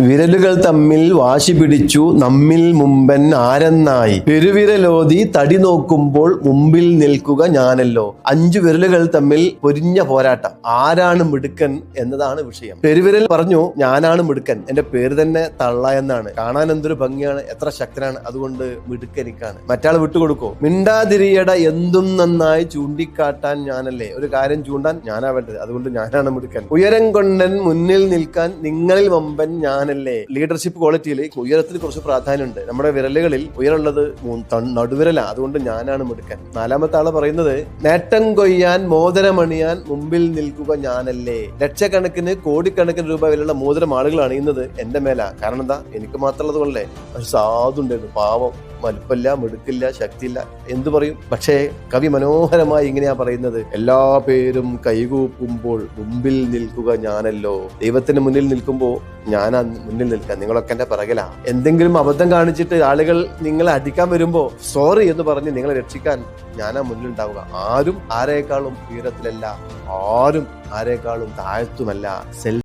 വിരലുകൾ തമ്മിൽ വാശി പിടിച്ചു നമ്മിൽ മുമ്പൻ ആരെന്നായി, പെരുവിരലോതി തടി നോക്കുമ്പോൾ മുമ്പിൽ നിൽക്കുക ഞാനല്ലോ. 5 വിരലുകൾ തമ്മിൽ പൊരിഞ്ഞ പോരാട്ടം. ആരാണ് മിടുക്കൻ എന്നതാണ് വിഷയം. പെരുവിരൽ പറഞ്ഞു ഞാനാണ് മിടുക്കൻ, എന്റെ പേര് തന്നെ തള്ള എന്നാണ്, കാണാൻ എന്തൊരു ഭംഗിയാണ്, എത്ര ശക്തനാണ്, അതുകൊണ്ട് മിടുക്കനിക്കാണ്. മറ്റാൾ വിട്ടുകൊടുക്കോ? മിണ്ടാതിരിയട, എന്തും നന്നായി ചൂണ്ടിക്കാട്ടാൻ ഞാനല്ലേ, ഒരു കാര്യം ചൂണ്ടാൻ ഞാനാ വേണ്ടത്, അതുകൊണ്ട് ഞാനാണ് മിടുക്കൻ. ഉയരം കൊണ്ടൻ മുന്നിൽ നിൽക്കാൻ നിങ്ങളിൽ വമ്പൻ ഞാനല്ലേ. ലീഡർഷിപ്പ് ക്വാളിറ്റിയിൽ ഉയരത്തിന് കുറച്ച് പ്രാധാന്യമുണ്ട്. നമ്മുടെ വിരലുകളിൽ ഉയരമുള്ളത് നടുവിരല, അതുകൊണ്ട് ഞാനാണ് മിടുക്കൻ. 4ാമത്തെ ആള് പറയുന്നത് നേട്ടം കൊയ്യാൻ മോതിരമണിയാൻ മുമ്പിൽ നിൽക്കുക ഞാനല്ലേ. ലക്ഷക്കണക്കിന് കോടിക്കണക്കിന് രൂപ വിലയുള്ള മോതിരം ആളുകൾ അണിയുന്നത് എന്റെ മേല. കാരണം എന്താ? എനിക്ക് മാത്രമുള്ളത് കൊണ്ടല്ലേ. ഒരു സാധുണ്ടായിരുന്നു, പാവം, വലുപ്പമില്ല, മിടുക്കില്ല, ശക്തിയില്ല, എന്തു പറയും. പക്ഷേ കവി മനോഹരമായി ഇങ്ങനെയാ പറയുന്നത്, എല്ലാ പേരും കൈകൂപ്പുമ്പോൾ മുമ്പിൽ നിൽക്കുക ഞാനല്ലോ. ദൈവത്തിന് മുന്നിൽ നിൽക്കുമ്പോൾ ഞാനാ മുന്നിൽ നിൽക്കാൻ, നിങ്ങളൊക്കെ എന്റെ പിറകിലാ. എന്തെങ്കിലും അബദ്ധം കാണിച്ചിട്ട് ആളുകൾ നിങ്ങളെ അടിക്കാൻ വരുമ്പോ സോറി എന്ന് പറഞ്ഞ് നിങ്ങളെ രക്ഷിക്കാൻ ഞാനാ മുന്നിൽ ഉണ്ടാവുക. ആരും ആരേക്കാളും ഉയരത്തിലല്ല, ആരും ആരേക്കാളും താഴ്ത്തുമല്ല.